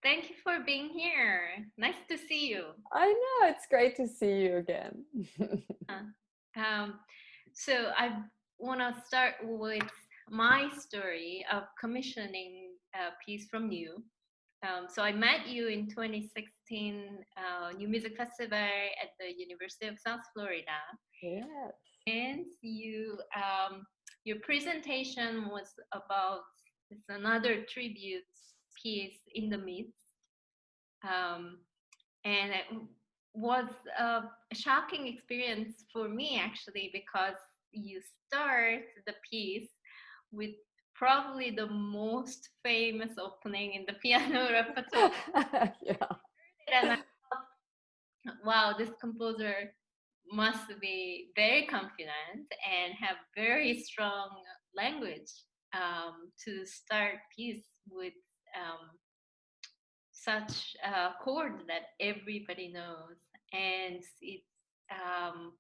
Thank you for being here. Nice to see you. I know, it's great to see you again. Uh, Um, so I want to start with my story of commissioning a piece from you. So I met you in 2016 New Music Festival at the University of South Florida, Yes. and your presentation was about this another tribute piece in the midst. Um, and it was a shocking experience for me actually because you start the piece with probably the most famous opening in the piano repertoire, Yeah. and I thought, wow, this composer must be very confident and have very strong language to start piece with um, such a chord that everybody knows, and it um,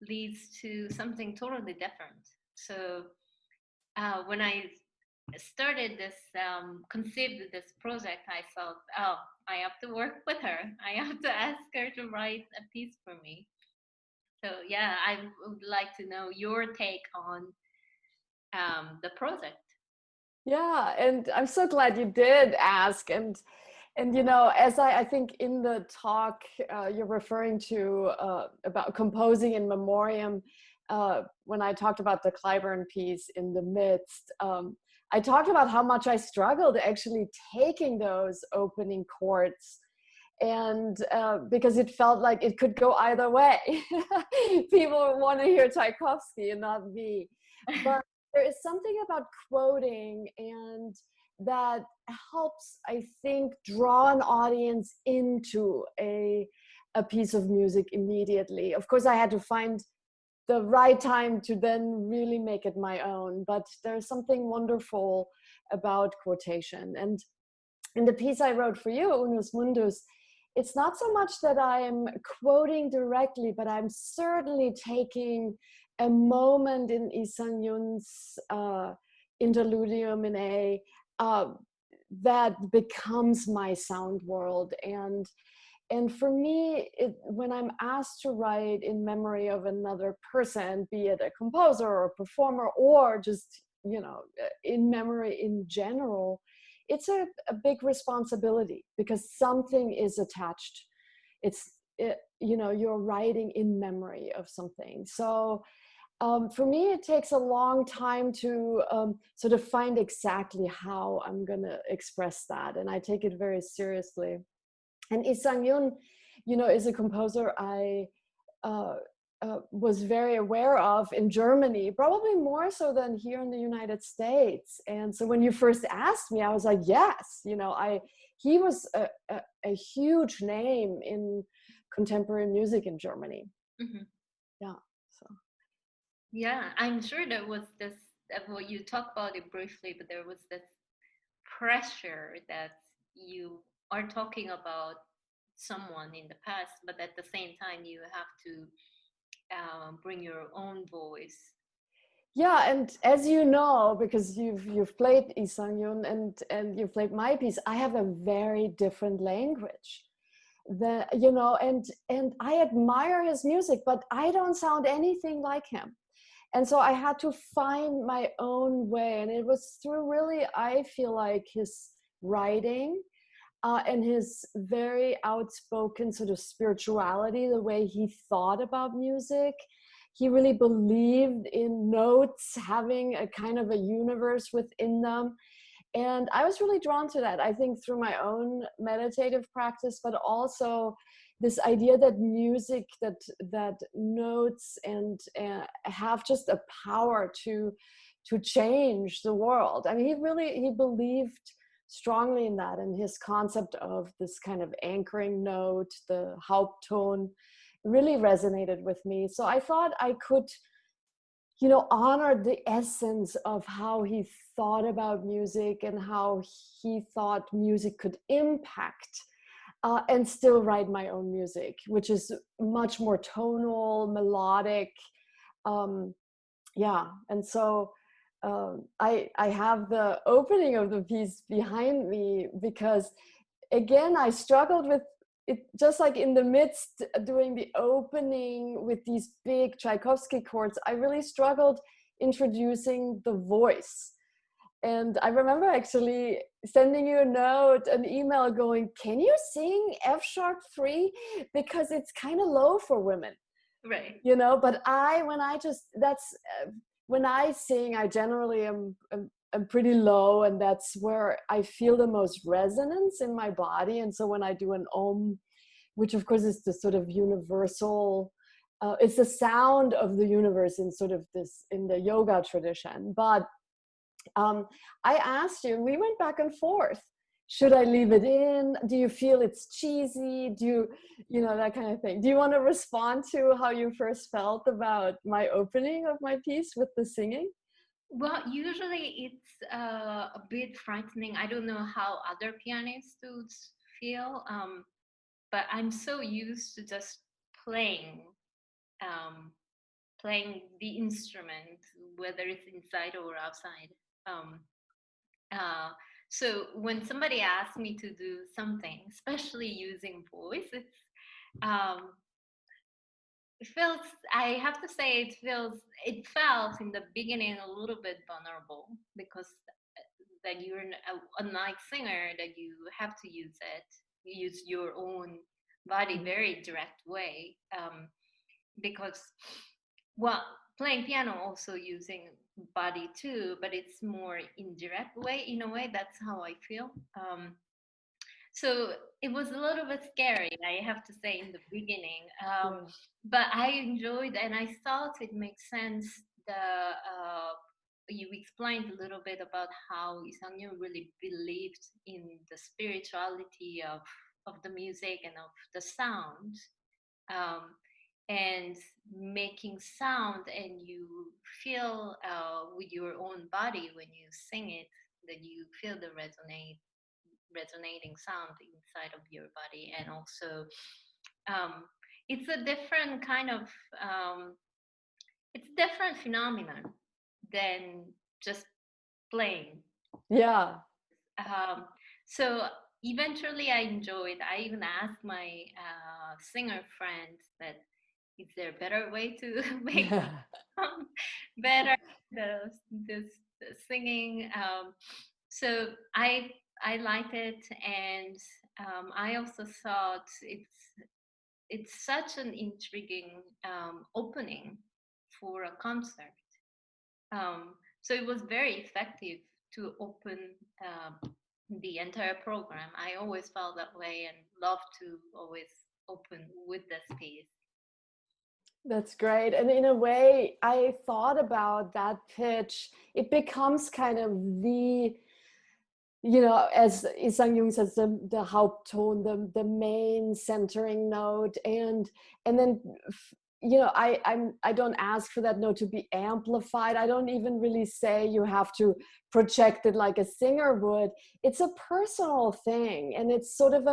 leads to something totally different. So when I started this, conceived this project, I thought, oh, I have to work with her. I have to ask her to write a piece for me. So yeah, I would like to know your take on the project. Yeah, and I'm so glad you did ask. And as I think in the talk you're referring to about composing in memoriam, when I talked about the Clyburn piece in the midst, I talked about how much I struggled actually taking those opening chords, and because it felt like it could go either way. People want to hear Tchaikovsky and not me, but there is something about quoting, and that helps, I think, draw an audience into a piece of music immediately. Of course, I had to find the right time to then really make it my own, but there's something wonderful about quotation. And in the piece I wrote for you, Unus Mundus, it's not so much that I'm quoting directly, but I'm certainly taking a moment in Isang Yun's interludium in A uh, that becomes my sound world. And for me, when I'm asked to write in memory of another person, be it a composer or a performer, or just, in memory in general, it's a big responsibility because something is attached. You're writing in memory of something. So for me, it takes a long time to sort of find exactly how I'm going to express that. And I take it very seriously. And Isang Yun, is a composer I uh, was very aware of in Germany, probably more so than here in the United States. And so when you first asked me, I was like, yes, he was a huge name in contemporary music in Germany. Mhm. Yeah. So. Yeah, I'm sure there was this, well, you talked about it briefly, but there was this pressure that you are talking about someone in the past, but at the same time, you have to bring your own voice. Yeah, and as you know, because you've played Isang Yun and you've played my piece, I have a very different language. And I admire his music, but I don't sound anything like him. And so I had to find my own way, and it was through, really, I feel like, his writing and his very outspoken sort of spirituality, the way he thought about music. He really believed in notes having a kind of a universe within them. And I was really drawn to that, I think, through my own meditative practice, but also this idea that music, that notes and have just a power to change the world. I mean, he believed strongly in that, and his concept of this kind of anchoring note, the Hauptton, really resonated with me. So I thought I could, honor the essence of how he thought about music and how he thought music could impact, and still write my own music, which is much more tonal, melodic. Um, yeah, and so I have the opening of the piece behind me because again, I struggled with it, just like in the midst doing the opening with these big Tchaikovsky chords, I really struggled introducing the voice. And I remember actually sending you a note, an email going, can you sing F sharp 3? Because it's kind of low for women. Right. You know, but when I sing, I generally am pretty low, and that's where I feel the most resonance in my body. And so when I do an Om, which of course is the sort of universal, it's the sound of the universe in sort of this, in the yoga tradition. But I asked you, and we went back and forth. Should I leave it in? Do you feel it's cheesy? You know, that kind of thing. Do you want to respond to how you first felt about my opening of my piece with the singing? Well, usually it's a bit frightening. I don't know how other pianists would feel, but I'm so used to just playing, um, playing the instrument, whether it's inside or outside. Um, uh, so when somebody asks me to do something, especially using voice, um, it feels, I have to say, it felt in the beginning a little bit vulnerable, because that you're unlike singer, that you have to use your own body very direct way, because, well, playing piano also using body too, but it's more indirect way, in a way. That's how I feel. So it was a little bit scary, I have to say, in the beginning. Yeah. But I enjoyed, and I thought it makes sense. You explained a little bit about how Isang Yun really believed in the spirituality of the music and of the sound, um, and making sound, and you feel with your own body when you sing it, that you feel the resonating sound inside of your body. And also, um, it's a different kind of it's a different phenomenon than just playing. Yeah. um, so eventually I enjoyed. I even asked my singer friends that, is there a better way to make better the this the singing? So I liked it, and I also thought it's such an intriguing opening for a concert. So it was very effective to open the entire program. I always felt that way, and love to always open with this piece. That's great. And in a way, I thought about that pitch. It becomes kind of the, you know, as Isang Yun says, the Hauptton, the main centering note. And then, you know, I don't ask for that note to be amplified. I don't even really say you have to project it like a singer would. It's a personal thing. And it's sort of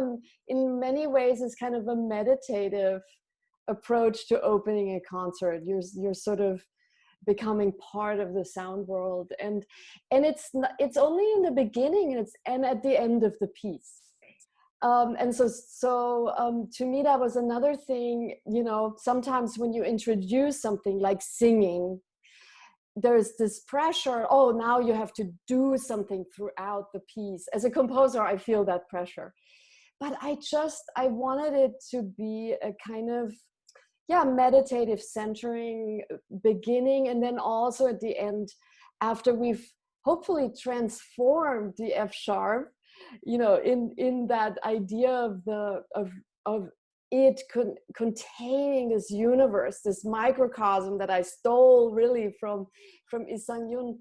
in many ways, it's kind of a meditative approach to opening a concert. You're sort of becoming part of the sound world, and it's only in the beginning, and at the end of the piece. And so to me, that was another thing. You know, sometimes when you introduce something like singing, there's this pressure. Oh, now you have to do something throughout the piece. As a composer, I feel that pressure, but I wanted it to be a kind of, yeah, meditative centering beginning, and then also at the end, after we've hopefully transformed the F sharp, you know, in that idea of of it containing this universe, this microcosm that I stole really from Isang Yun,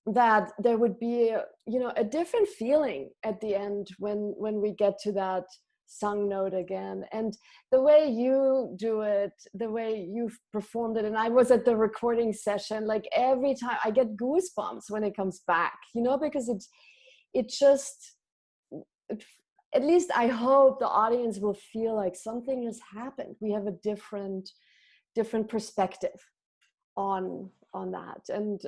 that there would be a different feeling at the end when we get to that sung note again. And the way you do it, the way you've performed it, and I was at the recording session, like every time I get goosebumps when it comes back, because it just, at least I hope the audience will feel like something has happened. We have a different perspective on that. And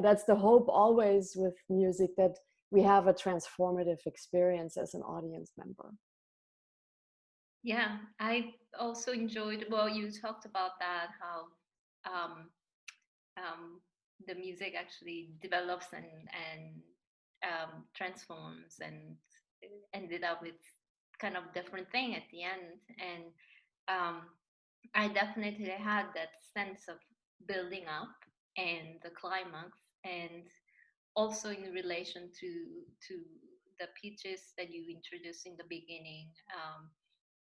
that's the hope always with music, that we have a transformative experience as an audience member. Yeah, I also enjoyed, well, you talked about that, how um, the music actually develops and transforms and ended up with kind of different thing at the end. And um, I definitely had that sense of building up and the climax, and also in relation to the pitches that you introduced in the beginning,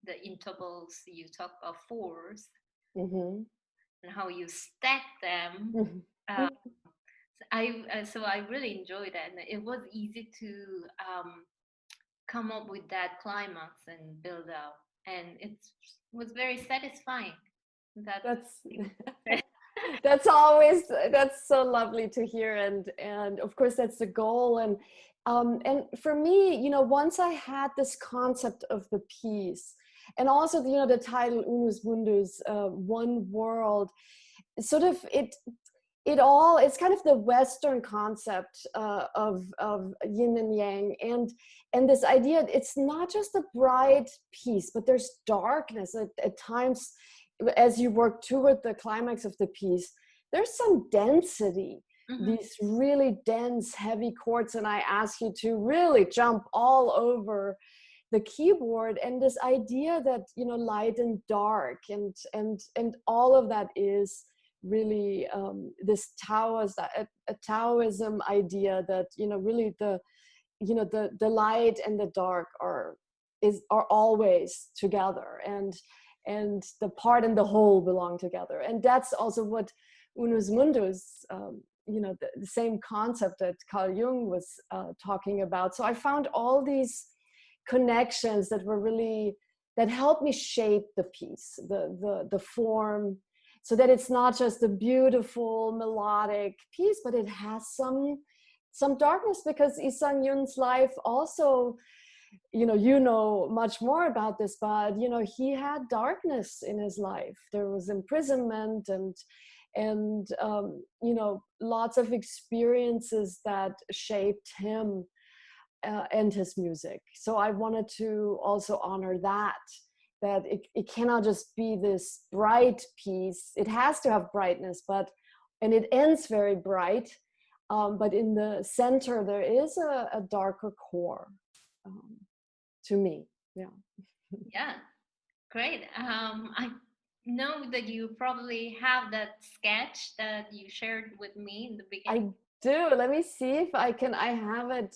the intervals you talk about fours, Mm-hmm. and how you stack them. Mm-hmm. Uh, so I really enjoyed that, and it was easy to come up with that climax and build up, and it was very satisfying. That That's that's always, that's so lovely to hear, and of course that's the goal. And for me, you know, once I had this concept of the piece, and also, you know, the title Unus Mundus, one world, sort of it all, it's kind of the Western concept of yin and yang, and this idea, it's not just a bright piece, but there's darkness at times as you work toward the climax of the piece. There's some density, mm-hmm. these really dense, heavy chords, and I ask you to really jump all over the keyboard, and this idea that, you know, light and dark, and all of that is really this a Taoism idea that, you know, really the, you know, the light and the dark are always together, and the part and the whole belong together. And that's also what Unus Mundus, you know, the same concept that Carl Jung was talking about. So I found all these connections that were really, that helped me shape the piece, the form, so that it's not just a beautiful melodic piece, but it has some darkness, because Isang Yun's life also, you know much more about this, but, you know, he had darkness in his life. There was imprisonment and you know, lots of experiences that shaped him and his music. So I wanted to also honor that it cannot just be this bright piece. It has to have brightness, and it ends very bright, but in the center there is a darker core, to me. Yeah. Yeah, great. I know that you probably have that sketch that you shared with me in the beginning. I do. Let me see if I have it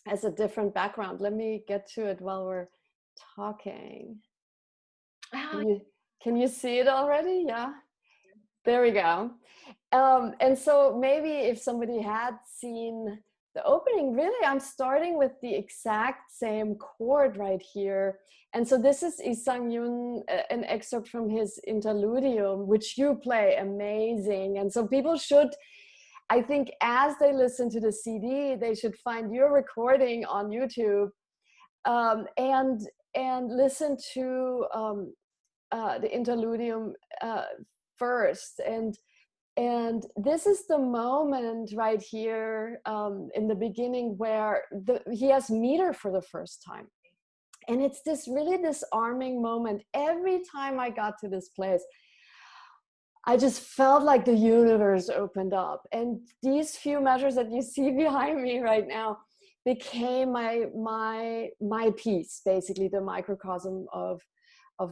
as a different background. Let me get to it while we're talking. Oh, Can you see it already? Yeah. There we go. And so maybe if somebody had seen the opening, really, I'm starting with the exact same chord right here. And so this is Isang Yun, an excerpt from his interludium, which you play amazing. And so people should, I think, as they listen to the CD, they should find your recording on YouTube, and listen to the interludium first. And this is the moment right here in the beginning where he has meter for the first time. And it's this really disarming moment. Every time I got to this place, I just felt like the universe opened up. And these few measures that you see behind me right now became my piece, basically the microcosm of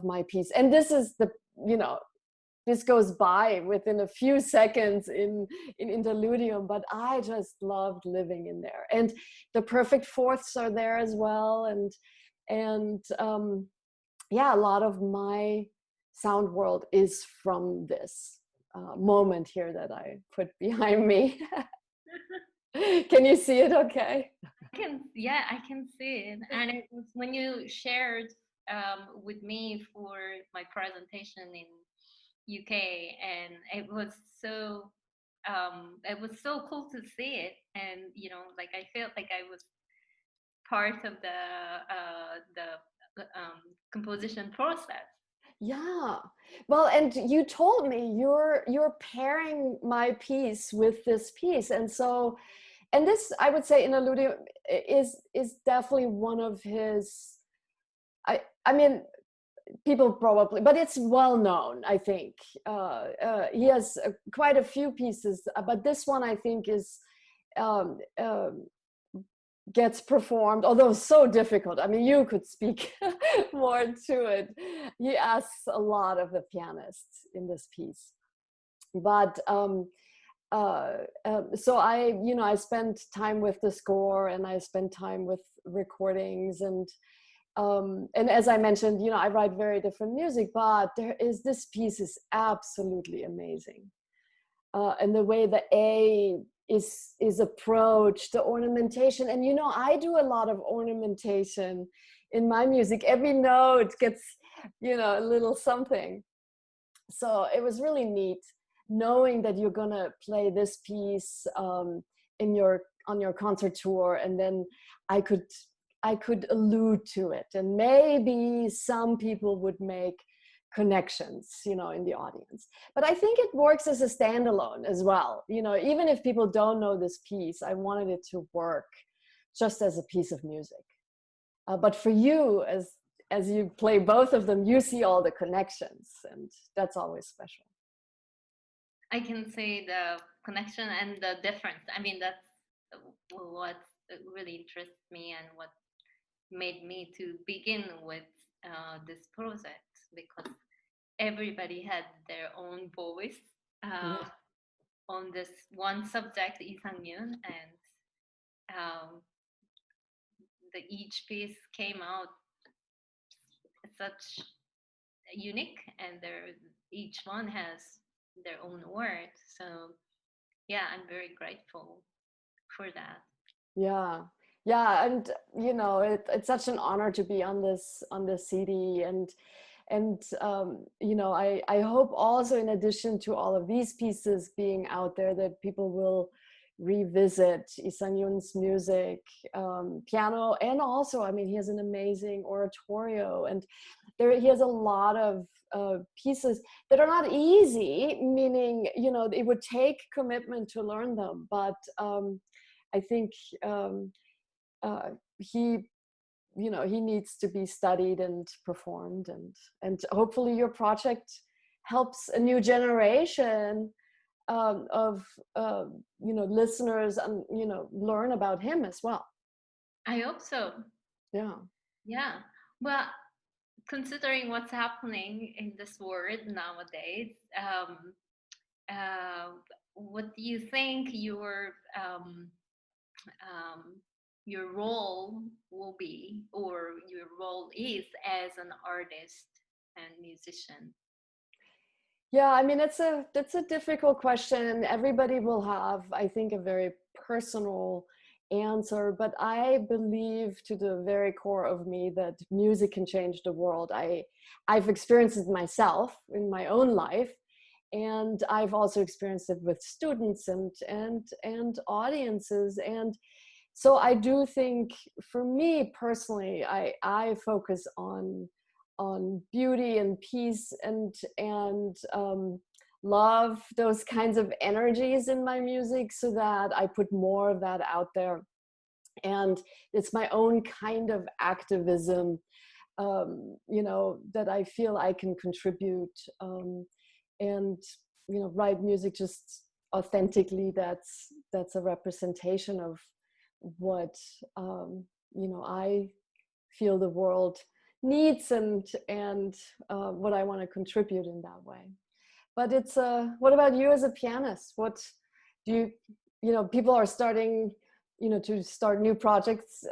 my piece. And this is the, you know, this goes by within a few seconds in interludium, but I just loved living in there. And the perfect fourths are there as well. And yeah, a lot of my sound world is from this moment here that I put behind me. Can you see it okay? Yeah, I can see it. And it was when you shared with me for my presentation in UK, and it was so cool to see it. And you know, like I felt like I was part of the composition process. Yeah. Well, and you told me you're pairing my piece with this piece. And so and this, I would say, in Interludium is definitely one of his. I mean, people probably, but it's well known. I think he has quite a few pieces, but this one I think is. Um, um, Gets performed, although so difficult. I mean, you could speak more to it. He asks a lot of the pianists in this piece, but so I spent time with the score, and I spent time with recordings, and as I mentioned, I write very different music, but this piece is absolutely amazing, and the way the A is approached, the ornamentation, and I do a lot of ornamentation in my music. Every note gets a little something, so it was really neat knowing that you're gonna play this piece on your concert tour, and then I could allude to it, and maybe some people would make connections in the audience. But I think it works as a standalone as well. Even if people don't know this piece, I wanted it to work just as a piece of music. But for you, as you play both of them, you see all the connections, and that's always special. I can say the connection and the difference. I mean, that's what really interests me and what made me to begin with this project, because everybody had their own voice Yeah. on this one subject, Isang Yun, and um, each piece came out such unique, and each one has their own word. So yeah, I'm very grateful for that. Yeah, and it's such an honor to be on this CD, and I hope also, in addition to all of these pieces being out there, that people will revisit Isang Yun's music, piano, and also, I mean, he has an amazing oratorio, and he has a lot of pieces that are not easy, meaning it would take commitment to learn them, but I think he he needs to be studied and performed, and hopefully your project helps a new generation of listeners, and learn about him as well. I hope so. Yeah. Yeah. Well, considering what's happening in this world nowadays, uh, what do you think um, your role will be, or your role is, as an artist and musician? Yeah, I mean, it's a difficult question, and everybody will have, I think, a very personal answer. But I believe, to the very core of me, that music can change the world. I've experienced it myself in my own life, and I've also experienced it with students and audiences. And so I do think, for me personally, I focus on beauty and peace, and love, those kinds of energies in my music, so that I put more of that out there. And it's my own kind of activism, that I feel I can contribute, and write music just authentically. That's a representation of what I feel the world needs, and what I want to contribute in that way. But it's what about you as a pianist? What do people are starting to start new projects.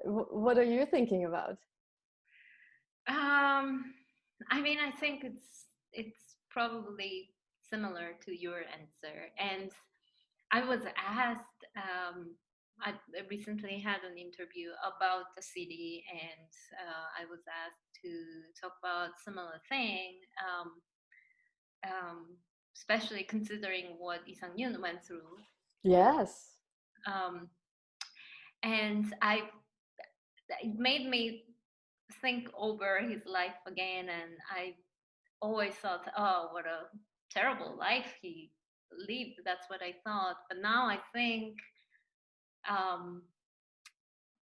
What are you thinking about? I mean, I think it's probably similar to your answer. And I was asked. I recently had an interview about the city, and I was asked to talk about similar thing, um, especially considering what Isang Yun went through. Yes. Um, and it made me think over his life again, and I always thought, oh, what a terrible life he lived. That's what I thought. But now I think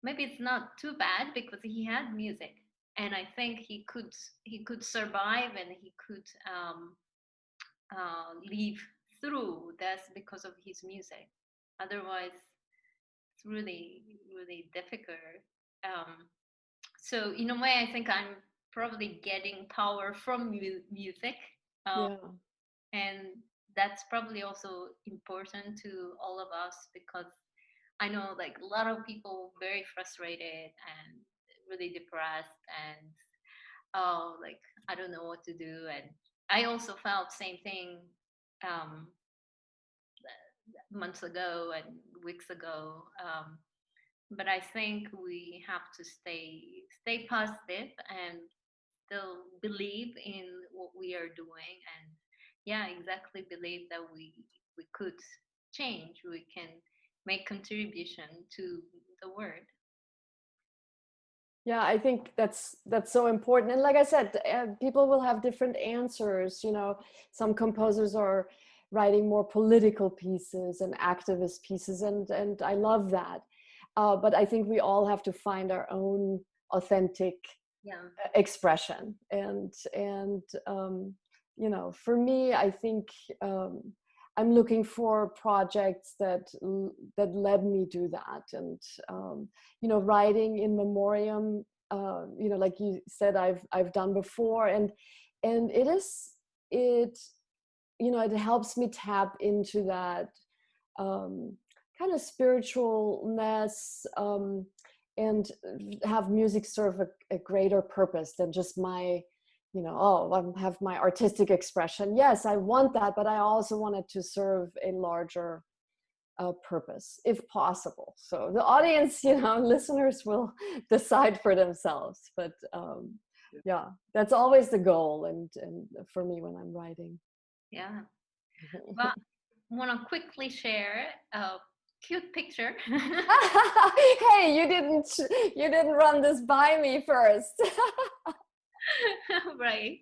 maybe it's not too bad because he had music, and I think he could survive, and he could live through this because of his music. Otherwise, it's really really difficult. Um, so in a way, I think I'm probably getting power from music, um, Yeah. and that's probably also important to all of us, because I know like a lot of people very frustrated and really depressed, and oh, like I don't know what to do. And I also felt same thing um, months ago and weeks ago. But I think we have to stay positive and still believe in what we are doing, and yeah, exactly, believe that we could change, we can make contribution to the world. Yeah, I think that's so important. And like I said, people will have different answers. You know, some composers are writing more political pieces and activist pieces, and I love that. But I think we all have to find our own authentic Yeah, expression. And you know, for me, I think I'm looking for projects that let me do that. And you know, writing in memoriam, you know, like you said, I've done before, and it you know, it helps me tap into that kind of spiritualness, and have music serve a greater purpose than just my, you know, oh, I have my artistic expression. Yes, I want that, but I also want it to serve a larger purpose, if possible. So the audience, you know, listeners will decide for themselves. But yeah, that's always the goal, and for me when I'm writing. yeah. Well, want to quickly share a cute picture. Hey, you didn't run this by me first. Right,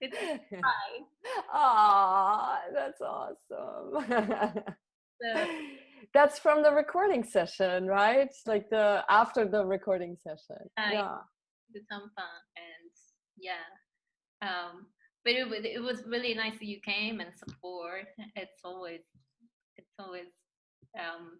it's fine. Aw, that's awesome. So That's from the recording session, right? Like the after the recording session. I Yeah. did some fun, and yeah. Um, but it was really nice that you came and support. It's always um,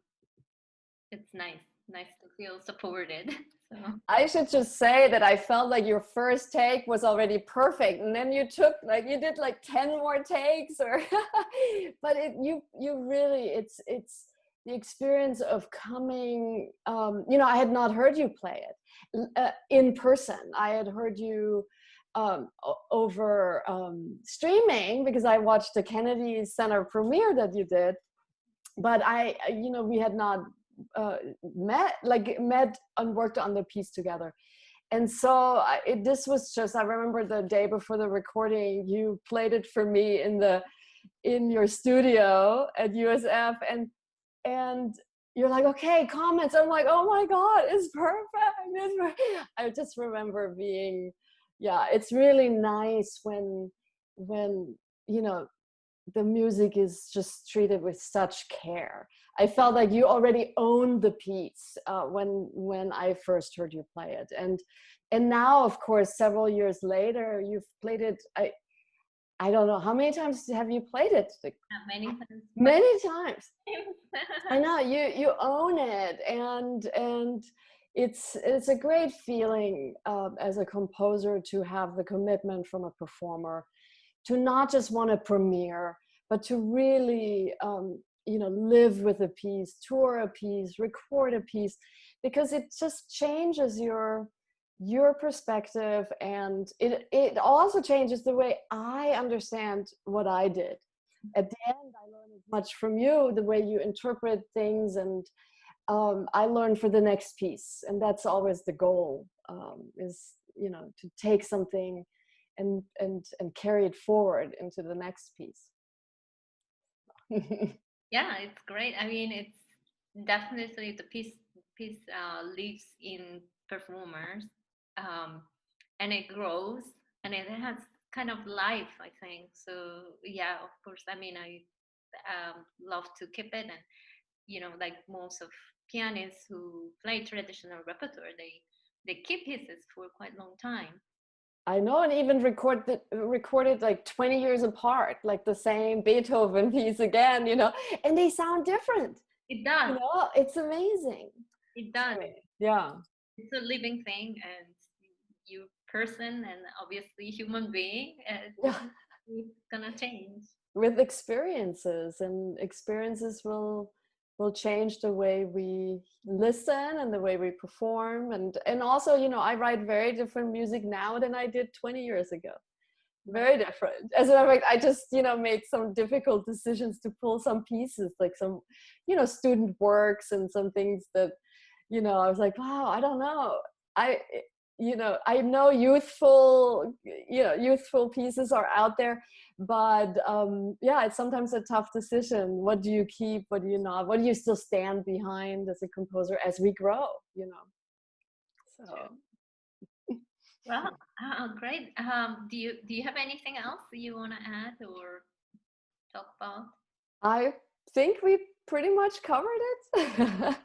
it's nice to feel supported. So I should just say that I felt like your first take was already perfect, and then you took like you did like 10 more takes, or but you really it's the experience of coming. You know, I had not heard you play it in person. I had heard you over streaming because I watched the Kennedy Center premiere that you did, but you know, we had not uh, met and worked on the piece together. And so this was just, I remember the day before the recording, you played it for me in your studio at USF, and you're like, okay, comments. I'm like, oh my God, it's perfect. I just remember being, yeah, it's really nice when you know, the music is just treated with such care. I felt like you already owned the piece when I first heard you play it, and now, of course, several years later, you've played it. I don't know how many times have you played it. Like, not many times, but many times. I know you own it, and it's a great feeling as a composer to have the commitment from a performer to not just want to premiere, but to really you know, live with a piece, tour a piece, record a piece, because it just changes your perspective, and it also changes the way I understand what I did. At the end, I learned as much from you, the way you interpret things, and I learned for the next piece, and that's always the goal, is, you know, to take something and carry it forward into the next piece. yeah, it's great. I mean, it's definitely the piece lives in performers, um, and it grows, and it has kind of life, I think. So yeah, of course. I mean, I love to keep it, and like most of pianists who play traditional repertoire, they keep pieces for quite a long time. I know, and even recorded like 20 years apart, like the same Beethoven piece again, and they sound different. It does. It's amazing. It does. Yeah. It's a living thing, and you person and obviously human being, it's gonna change. With experiences, and experiences will change the way we listen and the way we perform, and also I write very different music now than I did 20 years ago. Very different. As a matter of fact, I just made some difficult decisions to pull some pieces, like some student works and some things that I was like, wow, I don't know, I know youthful pieces are out there, but it's sometimes a tough decision. What do you keep? What do you not? What do you still stand behind as a composer as we grow? So. Well, great. Do you have anything else that you want to add or talk about? I think we pretty much covered it.